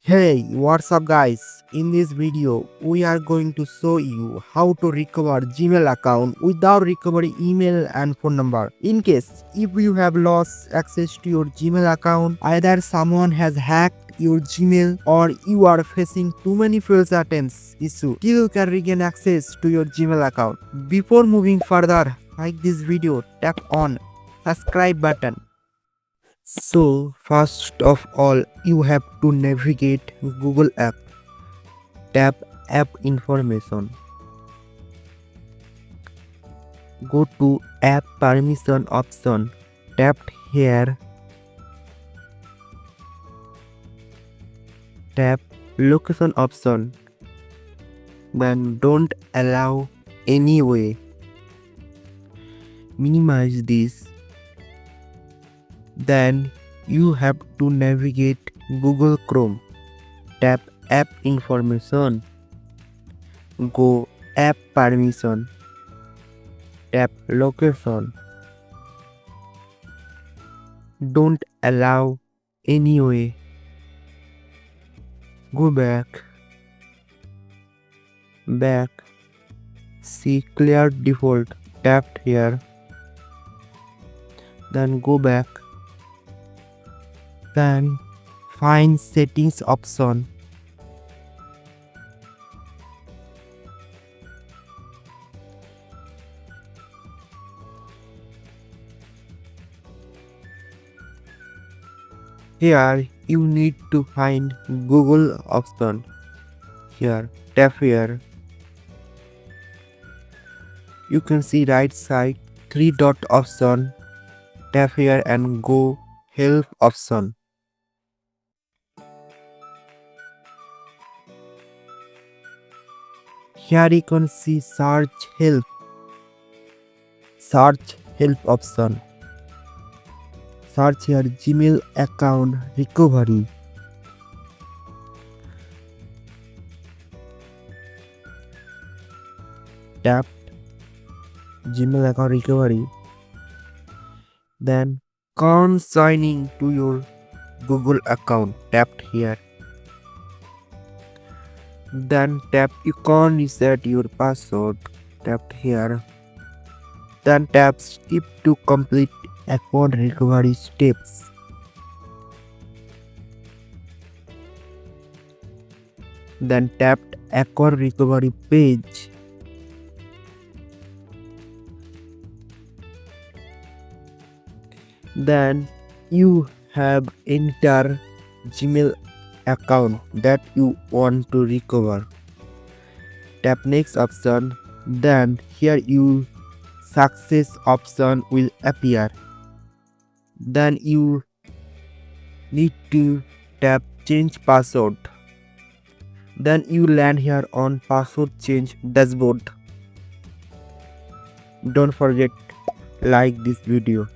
Hey, what's up guys? In this video, we are going to show you how to recover Gmail account without recovering email and phone number. In case if you have lost access to your Gmail account, either someone has hacked your Gmail or you are facing too many failed attempts issue till you can regain access to your Gmail account. Before moving further, like this video, tap on subscribe button. So first of all, you have to navigate Google app. Tap app information. Go to app permission option. Tap here. Tap location option. Then don't allow anyway. Minimize this. Then you have to navigate Google Chrome. Tap app information. Go app permission. Tap location. Don't allow anyway. Go back. See clear default. Tap here. Then go back. Then find settings option. Here you need to find Google option. Here, tap here. You can see right side 3 dot option. Tap here and go help option. Here you can see search help option. Search here Gmail account recovery. Tap Gmail account recovery. Then signing to your Google account. Tap here. Then tap you can reset your password. Tap here. Then tap skip to complete account recovery steps. Then tap account recovery page. Then you have enter Gmail account that you want to recover. Tap next option. Then here you success option will appear. Then you need to tap change password. Then you land here on password change dashboard. Don't forget like this video.